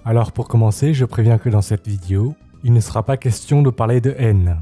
Alors pour commencer, je préviens que dans cette vidéo, il ne sera pas question de parler de haine.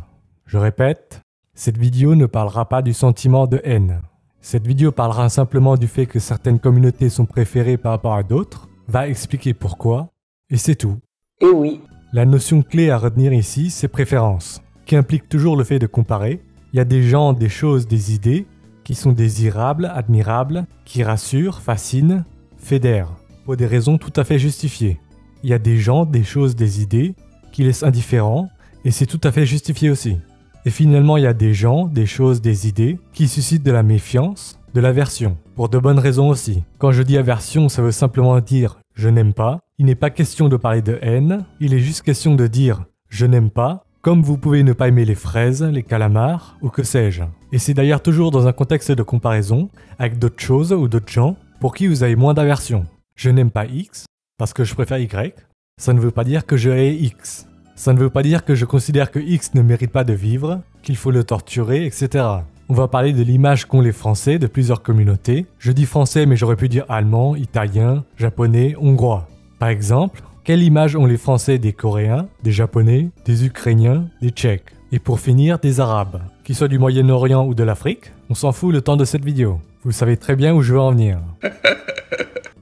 Je répète, cette vidéo ne parlera pas du sentiment de haine. Cette vidéo parlera simplement du fait que certaines communautés sont préférées par rapport à d'autres, va expliquer pourquoi, et c'est tout. Et oui. La notion clé à retenir ici, c'est préférence, qui implique toujours le fait de comparer. Il y a des gens, des choses, des idées qui sont désirables, admirables, qui rassurent, fascinent, fédèrent, pour des raisons tout à fait justifiées. Il y a des gens, des choses, des idées qui laissent indifférents, et c'est tout à fait justifié aussi. Et finalement, il y a des gens, des choses, des idées qui suscitent de la méfiance, de l'aversion, pour de bonnes raisons aussi. Quand je dis aversion, ça veut simplement dire « je n'aime pas ». Il n'est pas question de parler de haine, il est juste question de dire « je n'aime pas », comme vous pouvez ne pas aimer les fraises, les calamars, ou que sais-je. Et c'est d'ailleurs toujours dans un contexte de comparaison, avec d'autres choses ou d'autres gens, pour qui vous avez moins d'aversion. Je n'aime pas X, parce que je préfère Y. Ça ne veut pas dire que je hais X. Ça ne veut pas dire que je considère que X ne mérite pas de vivre, qu'il faut le torturer, etc. On va parler de l'image qu'ont les Français de plusieurs communautés. Je dis français, mais j'aurais pu dire allemand, italien, japonais, hongrois. Par exemple, quelle image ont les Français des Coréens, des Japonais, des Ukrainiens, des Tchèques? Et pour finir, des Arabes. Qu'ils soient du Moyen-Orient ou de l'Afrique, on s'en fout le temps de cette vidéo. Vous savez très bien où je veux en venir.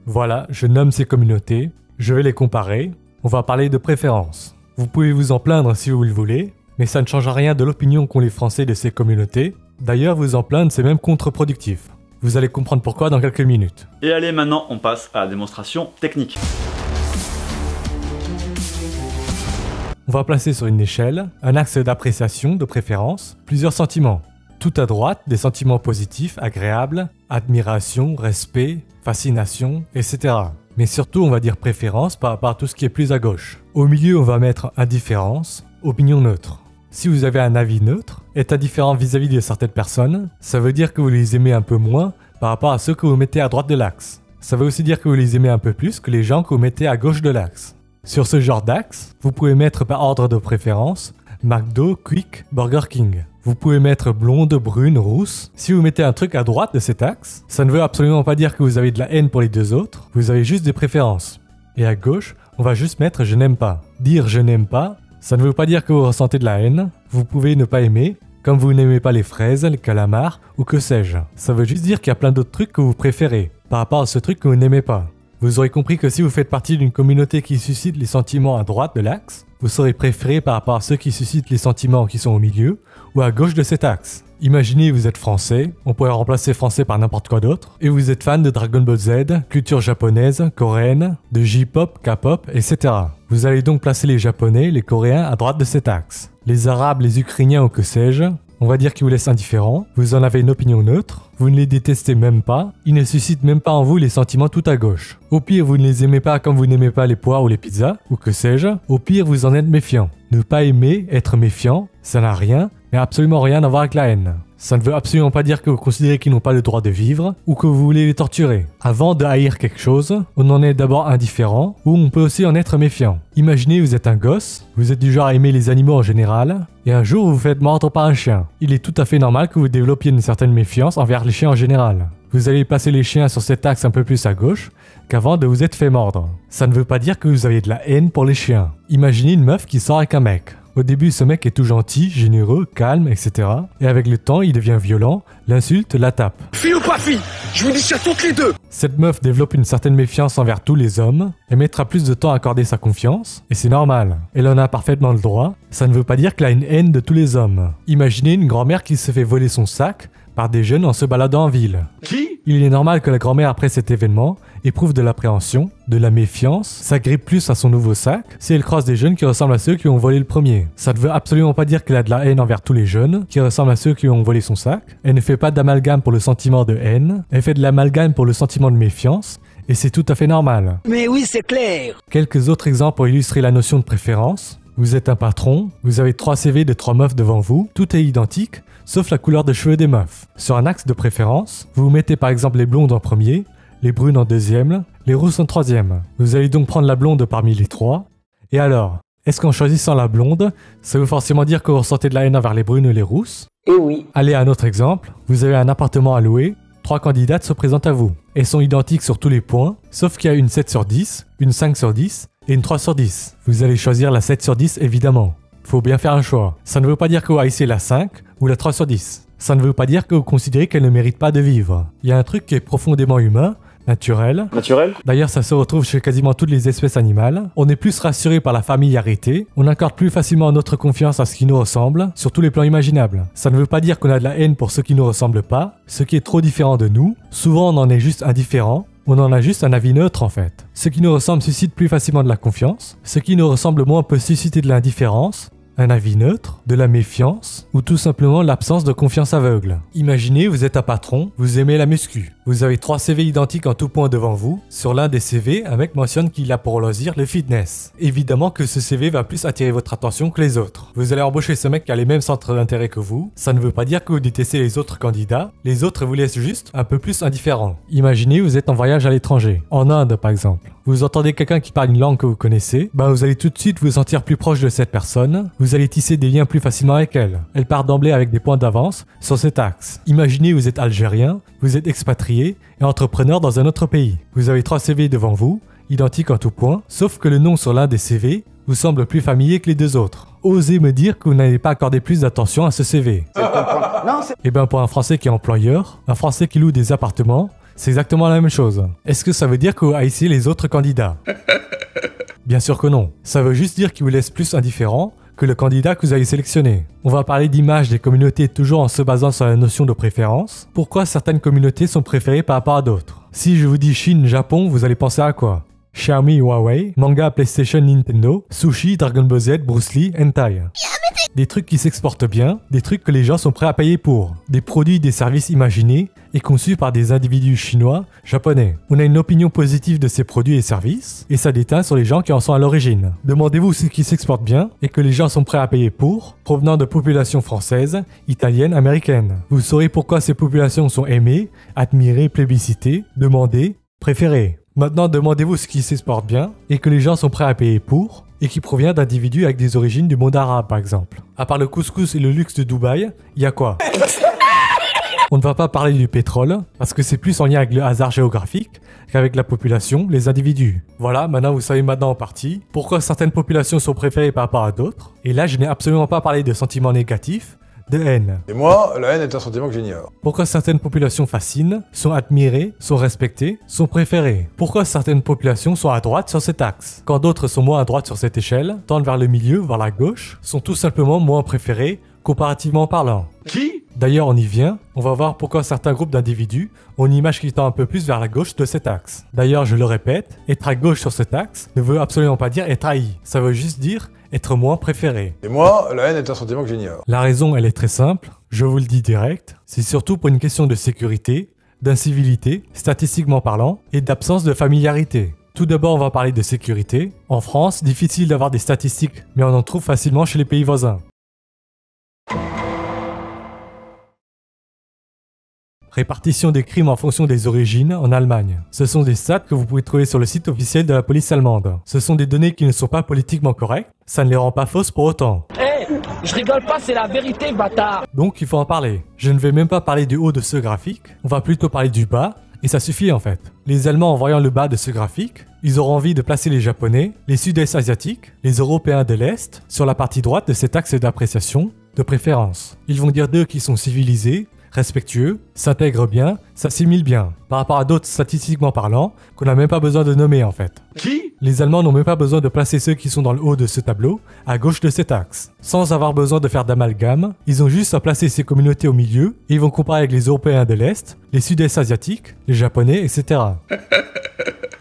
Voilà, je nomme ces communautés, je vais les comparer, on va parler de préférence. Vous pouvez vous en plaindre si vous le voulez, mais ça ne change rien de l'opinion qu'ont les Français de ces communautés. D'ailleurs, vous en plaindre, c'est même contre-productif. Vous allez comprendre pourquoi dans quelques minutes. Et allez, maintenant, on passe à la démonstration technique. On va placer sur une échelle un axe d'appréciation, de préférence, plusieurs sentiments. Tout à droite, des sentiments positifs, agréables, admiration, respect, fascination, etc. Mais surtout, on va dire préférence par rapport à tout ce qui est plus à gauche. Au milieu, on va mettre indifférence, opinion neutre. Si vous avez un avis neutre, est indifférent vis-à-vis de certaines personnes, ça veut dire que vous les aimez un peu moins par rapport à ceux que vous mettez à droite de l'axe. Ça veut aussi dire que vous les aimez un peu plus que les gens que vous mettez à gauche de l'axe. Sur ce genre d'axe, vous pouvez mettre par ordre de préférence McDo, Quick, Burger King. Vous pouvez mettre blonde, brune, rousse. Si vous mettez un truc à droite de cet axe, ça ne veut absolument pas dire que vous avez de la haine pour les deux autres, vous avez juste des préférences. Et à gauche, on va juste mettre je n'aime pas. Dire je n'aime pas, ça ne veut pas dire que vous ressentez de la haine, vous pouvez ne pas aimer, comme vous n'aimez pas les fraises, les calamars ou que sais-je. Ça veut juste dire qu'il y a plein d'autres trucs que vous préférez, par rapport à ce truc que vous n'aimez pas. Vous aurez compris que si vous faites partie d'une communauté qui suscite les sentiments à droite de l'axe, vous serez préféré par rapport à ceux qui suscitent les sentiments qui sont au milieu ou à gauche de cet axe. Imaginez vous êtes français, on pourrait remplacer français par n'importe quoi d'autre, et vous êtes fan de Dragon Ball Z, culture japonaise, coréenne, de J-pop, K-pop, etc. Vous allez donc placer les japonais, les coréens à droite de cet axe. Les arabes, les ukrainiens ou que sais-je, on va dire qu'ils vous laissent indifférents, vous en avez une opinion neutre, vous ne les détestez même pas, ils ne suscitent même pas en vous les sentiments tout à gauche. Au pire, vous ne les aimez pas comme vous n'aimez pas les poires ou les pizzas, ou que sais-je, au pire, vous en êtes méfiant. Ne pas aimer, être méfiant, ça n'a rien, mais absolument rien à voir avec la haine. Ça ne veut absolument pas dire que vous considérez qu'ils n'ont pas le droit de vivre, ou que vous voulez les torturer. Avant de haïr quelque chose, on en est d'abord indifférent, ou on peut aussi en être méfiant. Imaginez vous êtes un gosse, vous êtes du genre à aimer les animaux en général, et un jour vous vous faites mordre par un chien. Il est tout à fait normal que vous développiez une certaine méfiance envers les chiens en général. Vous allez placer les chiens sur cet axe un peu plus à gauche qu'avant de vous être fait mordre. Ça ne veut pas dire que vous avez de la haine pour les chiens. Imaginez une meuf qui sort avec un mec. Au début, ce mec est tout gentil, généreux, calme, etc. Et avec le temps, il devient violent, l'insulte, la tape. Fille ou pas fille? Je vous dis sur toutes les deux! Cette meuf développe une certaine méfiance envers tous les hommes, elle mettra plus de temps à accorder sa confiance, et c'est normal. Elle en a parfaitement le droit, ça ne veut pas dire qu'elle a une haine de tous les hommes. Imaginez une grand-mère qui se fait voler son sac par des jeunes en se baladant en ville. Qui? Il est normal que la grand-mère, après cet événement, éprouve de l'appréhension, de la méfiance, s'agrippe plus à son nouveau sac si elle croise des jeunes qui ressemblent à ceux qui ont volé le premier. Ça ne veut absolument pas dire qu'elle a de la haine envers tous les jeunes qui ressemblent à ceux qui ont volé son sac. Elle ne fait pas d'amalgame pour le sentiment de haine, elle fait de l'amalgame pour le sentiment de méfiance, et c'est tout à fait normal. Mais oui, c'est clair. Quelques autres exemples pour illustrer la notion de préférence. Vous êtes un patron, vous avez 3 CV de 3 meufs devant vous, tout est identique, sauf la couleur de cheveux des meufs. Sur un axe de préférence, vous mettez par exemple les blondes en premier, les brunes en deuxième, les rousses en troisième. Vous allez donc prendre la blonde parmi les 3. Et alors, est-ce qu'en choisissant la blonde, ça veut forcément dire que vous ressentez de la haine envers les brunes ou les rousses? Et oui. Allez à un autre exemple, vous avez un appartement à louer, 3 candidates se présentent à vous. Elles sont identiques sur tous les points, sauf qu'il y a une 7 sur 10, une 5 sur 10 et une 3 sur 10. Vous allez choisir la 7 sur 10 évidemment. Faut bien faire un choix. Ça ne veut pas dire que vous haïssez la 5 ou la 3 sur 10. Ça ne veut pas dire que vous considérez qu'elle ne mérite pas de vivre. Il y a un truc qui est profondément humain, naturel. D'ailleurs, ça se retrouve chez quasiment toutes les espèces animales. On est plus rassuré par la familiarité. On accorde plus facilement notre confiance à ce qui nous ressemble, sur tous les plans imaginables. Ça ne veut pas dire qu'on a de la haine pour ceux qui ne nous ressemblent pas, ce qui est trop différent de nous. Souvent, on en est juste indifférent. On en a juste un avis neutre en fait. Ce qui nous ressemble suscite plus facilement de la confiance. Ce qui nous ressemble moins peut susciter de l'indifférence. Un avis neutre, de la méfiance ou tout simplement l'absence de confiance aveugle. Imaginez, vous êtes un patron, vous aimez la muscu. Vous avez 3 CV identiques en tout point devant vous. Sur l'un des CV, un mec mentionne qu'il a pour loisir le fitness. Évidemment que ce CV va plus attirer votre attention que les autres. Vous allez embaucher ce mec qui a les mêmes centres d'intérêt que vous. Ça ne veut pas dire que vous détestez les autres candidats. Les autres vous laissent juste un peu plus indifférents. Imaginez, vous êtes en voyage à l'étranger, en Inde par exemple. Vous entendez quelqu'un qui parle une langue que vous connaissez, vous allez tout de suite vous sentir plus proche de cette personne. Vous allez tisser des liens plus facilement avec elle. Elle part d'emblée avec des points d'avance sur cet axe. Imaginez, vous êtes algérien, vous êtes expatrié et entrepreneur dans un autre pays. Vous avez 3 CV devant vous, identiques en tout point, sauf que le nom sur l'un des CV vous semble plus familier que les 2 autres. Osez me dire que vous n'allez pas accorder plus d'attention à ce CV. Et pour un Français qui est employeur, un Français qui loue des appartements, c'est exactement la même chose. Est-ce que ça veut dire que vous haïssez les autres candidats? Bien sûr que non. Ça veut juste dire qu'il vous laisse plus indifférent que le candidat que vous avez sélectionné. On va parler d'image des communautés toujours en se basant sur la notion de préférence. Pourquoi certaines communautés sont préférées par rapport à d'autres? Si je vous dis Chine, Japon, vous allez penser à quoi? Xiaomi, Huawei, manga, PlayStation, Nintendo, sushi, Dragon Ball Z, Bruce Lee, hentai. Des trucs qui s'exportent bien, des trucs que les gens sont prêts à payer pour. Des produits, des services imaginés et conçus par des individus chinois, japonais. On a une opinion positive de ces produits et services, et ça déteint sur les gens qui en sont à l'origine. Demandez-vous ce qui s'exporte bien et que les gens sont prêts à payer pour, provenant de populations françaises, italiennes, américaines. Vous saurez pourquoi ces populations sont aimées, admirées, plébiscitées, demandées, préférées. Maintenant, demandez-vous ce qui s'exporte bien et que les gens sont prêts à payer pour, et qui provient d'individus avec des origines du monde arabe par exemple. À part le couscous et le luxe de Dubaï, il y a quoi? On ne va pas parler du pétrole, parce que c'est plus en lien avec le hasard géographique qu'avec la population, les individus. Voilà, maintenant vous savez en partie pourquoi certaines populations sont préférées par rapport à d'autres. Et là, je n'ai absolument pas parlé de sentiments négatifs, de haine. Et moi, la haine est un sentiment que j'ignore. Pourquoi certaines populations fascinent, sont admirées, sont respectées, sont préférées? Pourquoi certaines populations sont à droite sur cet axe, quand d'autres sont moins à droite sur cette échelle, tendent vers le milieu, vers la gauche, sont tout simplement moins préférées, comparativement parlant? Qui? D'ailleurs, on y vient, on va voir pourquoi certains groupes d'individus ont une image qui tend un peu plus vers la gauche de cet axe. D'ailleurs, je le répète, être à gauche sur cet axe ne veut absolument pas dire être haï, ça veut juste dire être moins préféré. Et moi, la haine est un sentiment que j'ignore. La raison, elle est très simple, je vous le dis direct, c'est surtout pour une question de sécurité, d'incivilité, statistiquement parlant, et d'absence de familiarité. Tout d'abord, on va parler de sécurité. En France, difficile d'avoir des statistiques, mais on en trouve facilement chez les pays voisins. Répartition des crimes en fonction des origines en Allemagne. Ce sont des stats que vous pouvez trouver sur le site officiel de la police allemande. Ce sont des données qui ne sont pas politiquement correctes, ça ne les rend pas fausses pour autant. Je rigole pas, c'est la vérité, bâtard. Donc il faut en parler. Je ne vais même pas parler du haut de ce graphique, on va plutôt parler du bas, et ça suffit en fait. Les Allemands, en voyant le bas de ce graphique, ils auront envie de placer les Japonais, les Sud-Est asiatiques, les Européens de l'Est, sur la partie droite de cet axe d'appréciation, de préférence. Ils vont dire d'eux qu'ils sont civilisés, respectueux, s'intègrent bien, s'assimilent bien, par rapport à d'autres statistiquement parlant, qu'on n'a même pas besoin de nommer en fait. Qui? Les Allemands n'ont même pas besoin de placer ceux qui sont dans le haut de ce tableau, à gauche de cet axe. Sans avoir besoin de faire d'amalgame, ils ont juste à placer ces communautés au milieu, et ils vont comparer avec les Européens de l'Est, les Sud-Est asiatiques, les Japonais, etc.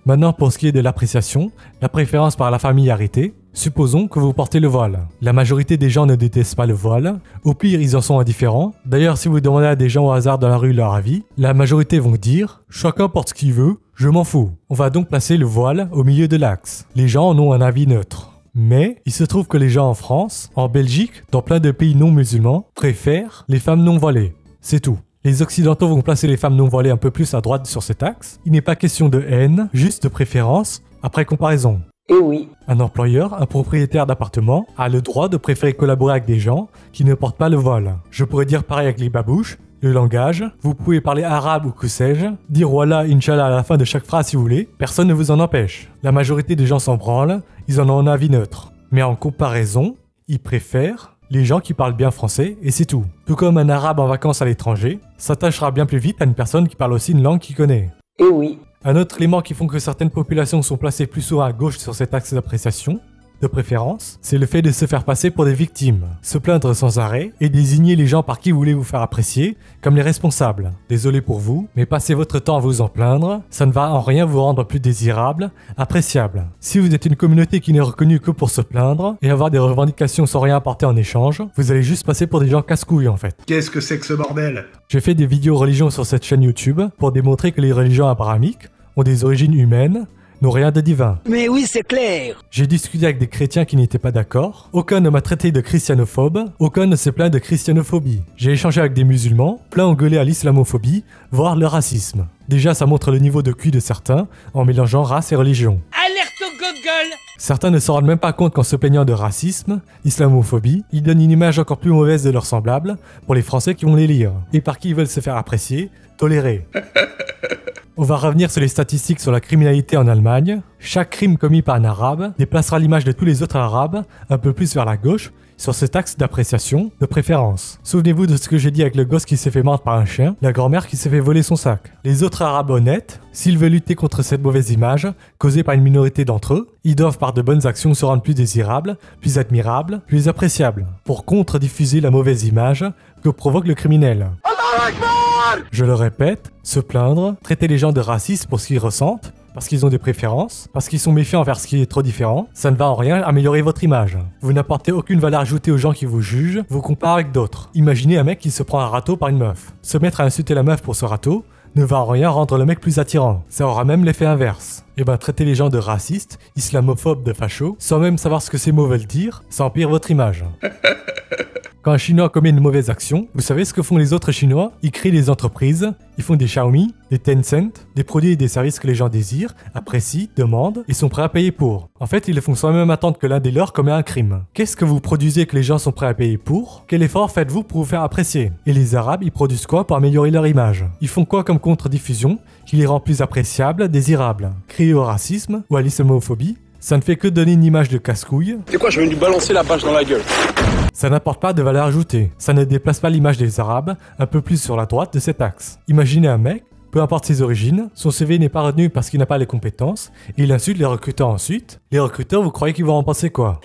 Maintenant, pour ce qui est de l'appréciation, la préférence par la familiarité, supposons que vous portez le voile. La majorité des gens ne détestent pas le voile, au pire ils en sont indifférents. D'ailleurs, si vous demandez à des gens au hasard dans la rue leur avis, la majorité vont dire « chacun porte ce qu'il veut, je m'en fous ». On va donc placer le voile au milieu de l'axe. Les gens en ont un avis neutre. Mais il se trouve que les gens en France, en Belgique, dans plein de pays non musulmans, préfèrent les femmes non voilées. C'est tout. Les Occidentaux vont placer les femmes non voilées un peu plus à droite sur cet axe. Il n'est pas question de haine, juste de préférence, après comparaison. Et oui. Un employeur, un propriétaire d'appartement, a le droit de préférer collaborer avec des gens qui ne portent pas le voile. Je pourrais dire pareil avec les babouches, Le langage, vous pouvez parler arabe ou que sais-je, dire Wallah, Inch'Allah à la fin de chaque phrase si vous voulez, personne ne vous en empêche. La majorité des gens s'en branlent, ils en ont un avis neutre. Mais en comparaison, ils préfèrent les gens qui parlent bien français et c'est tout. Tout comme un arabe en vacances à l'étranger s'attachera bien plus vite à une personne qui parle aussi une langue qu'il connaît. Eh oui. Un autre élément qui font que certaines populations sont placées plus souvent à gauche sur cet axe d'appréciation, de préférence, c'est le fait de se faire passer pour des victimes, se plaindre sans arrêt et désigner les gens par qui vous voulez vous faire apprécier comme les responsables. Désolé pour vous, mais passez votre temps à vous en plaindre, ça ne va en rien vous rendre plus désirable, appréciable. Si vous êtes une communauté qui n'est reconnue que pour se plaindre et avoir des revendications sans rien apporter en échange, vous allez juste passer pour des gens casse-couilles en fait. Qu'est-ce que c'est que ce bordel? J'ai fait des vidéos religion sur cette chaîne YouTube pour démontrer que les religions abrahamiques ont des origines humaines, n'ont rien de divin. Mais oui, c'est clair. J'ai discuté avec des chrétiens qui n'étaient pas d'accord, aucun ne m'a traité de christianophobe, aucun ne s'est plaint de christianophobie. J'ai échangé avec des musulmans, plein ont gueulé à l'islamophobie, voire le racisme. Déjà ça montre le niveau de QI de certains, en mélangeant race et religion. Alerte au Google. Certains ne se rendent même pas compte qu'en se plaignant de racisme, islamophobie, ils donnent une image encore plus mauvaise de leurs semblables pour les Français qui vont les lire, et par qui ils veulent se faire apprécier, tolérer. On va revenir sur les statistiques sur la criminalité en Allemagne. Chaque crime commis par un arabe déplacera l'image de tous les autres arabes un peu plus vers la gauche sur cet axe d'appréciation, de préférence. Souvenez-vous de ce que j'ai dit avec le gosse qui s'est fait mordre par un chien, la grand-mère qui s'est fait voler son sac. Les autres arabes honnêtes, s'ils veulent lutter contre cette mauvaise image causée par une minorité d'entre eux, ils doivent par de bonnes actions se rendre plus désirables, plus admirables, plus appréciables, pour contre-diffuser la mauvaise image que provoque le criminel. Je le répète, se plaindre, traiter les gens de racistes pour ce qu'ils ressentent, parce qu'ils ont des préférences, parce qu'ils sont méfiants envers ce qui est trop différent, ça ne va en rien améliorer votre image. Vous n'apportez aucune valeur ajoutée aux gens qui vous jugent, vous comparent avec d'autres. Imaginez un mec qui se prend un râteau par une meuf. Se mettre à insulter la meuf pour ce râteau ne va en rien rendre le mec plus attirant. Ça aura même l'effet inverse. Et ben traiter les gens de racistes, islamophobes, de fachos, sans même savoir ce que ces mots veulent dire, ça empire votre image. Quand un Chinois commet une mauvaise action, vous savez ce que font les autres Chinois? Ils créent des entreprises, ils font des Xiaomi, des Tencent, des produits et des services que les gens désirent, apprécient, demandent et sont prêts à payer pour. En fait, ils le font sans même attendre que l'un des leurs commet un crime. Qu'est-ce que vous produisez que les gens sont prêts à payer pour? Quel effort faites-vous pour vous faire apprécier? Et les Arabes, ils produisent quoi pour améliorer leur image? Ils font quoi comme contre-diffusion qui les rend plus appréciables, désirables? Crier au racisme ou à l'islamophobie? Ça ne fait que donner une image de casse-couille. C'est quoi, je vais lui balancer la bâche dans la gueule. Ça n'apporte pas de valeur ajoutée. Ça ne déplace pas l'image des Arabes un peu plus sur la droite de cet axe. Imaginez un mec, peu importe ses origines, son CV n'est pas retenu parce qu'il n'a pas les compétences, et il insulte les recruteurs ensuite. Les recruteurs, vous croyez qu'ils vont en penser quoi?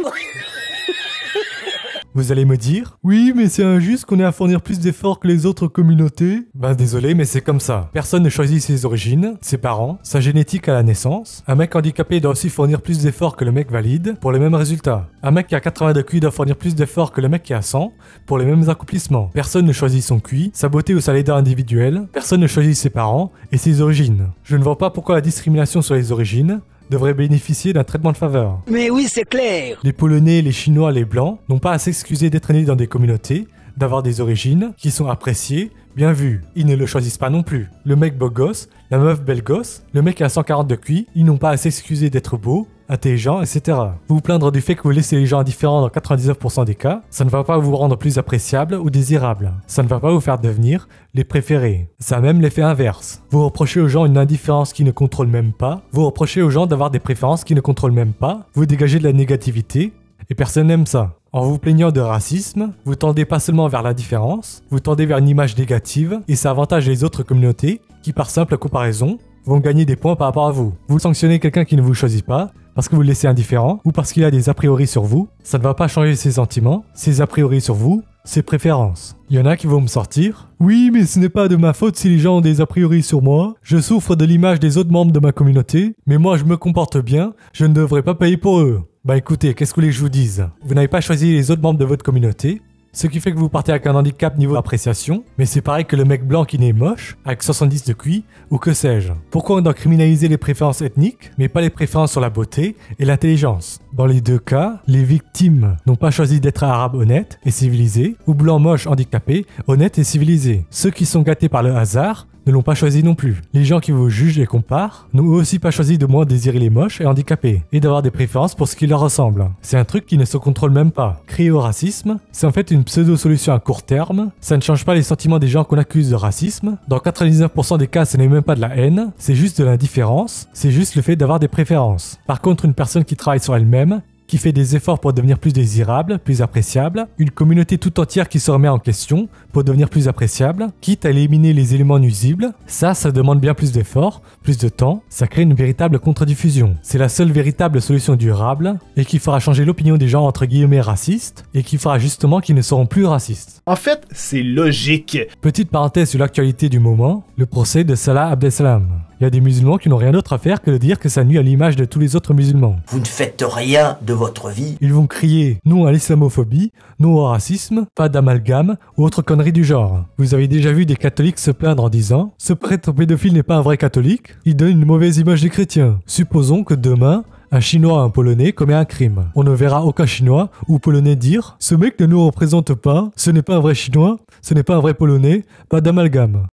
Vous allez me dire, oui, mais c'est injuste qu'on ait à fournir plus d'efforts que les autres communautés. Ben désolé, mais c'est comme ça. Personne ne choisit ses origines, ses parents, sa génétique à la naissance. Un mec handicapé doit aussi fournir plus d'efforts que le mec valide pour les mêmes résultats. Un mec qui a 80 de QI doit fournir plus d'efforts que le mec qui a 100 pour les mêmes accomplissements. Personne ne choisit son QI, sa beauté ou sa laideur individuelle. Personne ne choisit ses parents et ses origines. Je ne vois pas pourquoi la discrimination sur les origines devrait bénéficier d'un traitement de faveur. Mais oui, c'est clair. Les Polonais, les Chinois, les Blancs n'ont pas à s'excuser d'être nés dans des communautés, d'avoir des origines qui sont appréciées, bien vues. Ils ne le choisissent pas non plus. Le mec beau gosse, la meuf belle gosse, le mec qui a 140 de QI, ils n'ont pas à s'excuser d'être beaux, intelligents, etc. Vous plaindre du fait que vous laissez les gens indifférents dans 99% des cas, ça ne va pas vous rendre plus appréciable ou désirable. Ça ne va pas vous faire devenir les préférés. Ça a même l'effet inverse. Vous reprochez aux gens une indifférence qui ne contrôle même pas, vous reprochez aux gens d'avoir des préférences qui ne contrôlent même pas, vous dégagez de la négativité, et personne n'aime ça. En vous plaignant de racisme, vous tendez pas seulement vers l'indifférence, vous tendez vers une image négative, et ça avantage les autres communautés qui, par simple comparaison, vont gagner des points par rapport à vous. Vous sanctionnez quelqu'un qui ne vous choisit pas, parce que vous le laissez indifférent, ou parce qu'il a des a priori sur vous, ça ne va pas changer ses sentiments, ses a priori sur vous, ses préférences. Il y en a qui vont me sortir, oui, mais ce n'est pas de ma faute si les gens ont des a priori sur moi, je souffre de l'image des autres membres de ma communauté, mais moi je me comporte bien, je ne devrais pas payer pour eux. Bah écoutez, qu'est-ce que vous voulez que je vous dise? Vous n'avez pas choisi les autres membres de votre communauté, ce qui fait que vous partez avec un handicap niveau appréciation, mais c'est pareil que le mec blanc qui naît moche, avec 70 de QI, ou que sais-je. Pourquoi on doit criminaliser les préférences ethniques, mais pas les préférences sur la beauté et l'intelligence? Dans les deux cas, les victimes n'ont pas choisi d'être arabes honnêtes et civilisés, ou blancs moches handicapés, honnêtes et civilisés. Ceux qui sont gâtés par le hasard ne l'ont pas choisi non plus. Les gens qui vous jugent et comparent n'ont aussi pas choisi de moins désirer les moches et handicapés, et d'avoir des préférences pour ce qui leur ressemble. C'est un truc qui ne se contrôle même pas. Crier au racisme, c'est en fait une pseudo-solution à court terme, ça ne change pas les sentiments des gens qu'on accuse de racisme. Dans 99% des cas, ce n'est même pas de la haine, c'est juste de l'indifférence, c'est juste le fait d'avoir des préférences. Par contre, une personne qui travaille sur elle-même, qui fait des efforts pour devenir plus désirable, plus appréciable, une communauté tout entière qui se remet en question pour devenir plus appréciable, quitte à éliminer les éléments nuisibles, ça demande bien plus d'efforts, plus de temps, ça crée une véritable contre-diffusion. C'est la seule véritable solution durable et qui fera changer l'opinion des gens entre guillemets racistes et qui fera justement qu'ils ne seront plus racistes. En fait, c'est logique. Petite parenthèse sur l'actualité du moment, le procès de Salah Abdeslam. Il y a des musulmans qui n'ont rien d'autre à faire que de dire que ça nuit à l'image de tous les autres musulmans. Vous ne faites rien de votre vie. Ils vont crier non à l'islamophobie, non au racisme, pas d'amalgame ou autre connerie du genre. Vous avez déjà vu des catholiques se plaindre en disant « Ce prêtre pédophile n'est pas un vrai catholique, il donne une mauvaise image des chrétiens. » Supposons que demain, un Chinois ou un Polonais commet un crime. On ne verra aucun Chinois ou Polonais dire « Ce mec ne nous représente pas, ce n'est pas un vrai Chinois, ce n'est pas un vrai Polonais, pas d'amalgame. »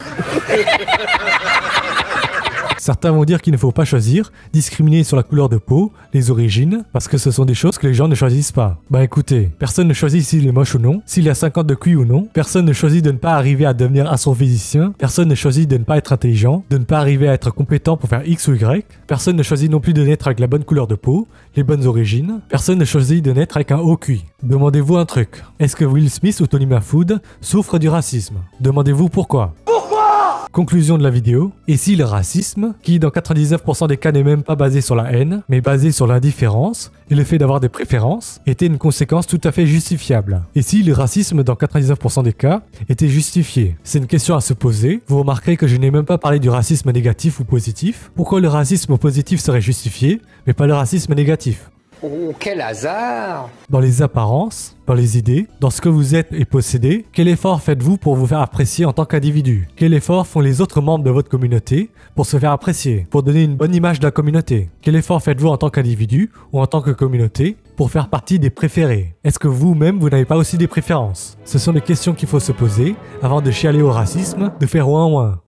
Certains vont dire qu'il ne faut pas choisir, discriminer sur la couleur de peau, les origines, parce que ce sont des choses que les gens ne choisissent pas. Bah écoutez, personne ne choisit s'il est moche ou non, s'il a 50 de QI ou non, personne ne choisit de ne pas arriver à devenir astrophysicien, personne ne choisit de ne pas être intelligent, de ne pas arriver à être compétent pour faire X ou Y, personne ne choisit non plus de naître avec la bonne couleur de peau, les bonnes origines, personne ne choisit de naître avec un haut QI. Demandez-vous un truc, est-ce que Will Smith ou Tony Mahfood souffrent du racisme? Demandez-vous pourquoi. Conclusion de la vidéo, et si le racisme, qui dans 99% des cas n'est même pas basé sur la haine, mais basé sur l'indifférence et le fait d'avoir des préférences, était une conséquence tout à fait justifiable? Et si le racisme dans 99% des cas était justifié? C'est une question à se poser. Vous remarquerez que je n'ai même pas parlé du racisme négatif ou positif. Pourquoi le racisme positif serait justifié, mais pas le racisme négatif? Oh, quel hasard! Dans les apparences, dans les idées, dans ce que vous êtes et possédez, quel effort faites-vous pour vous faire apprécier en tant qu'individu? Quel effort font les autres membres de votre communauté pour se faire apprécier, pour donner une bonne image de la communauté? Quel effort faites-vous en tant qu'individu ou en tant que communauté pour faire partie des préférés? Est-ce que vous-même, vous n'avez pas aussi des préférences? Ce sont des questions qu'il faut se poser avant de chialer au racisme, de faire ouin ouin.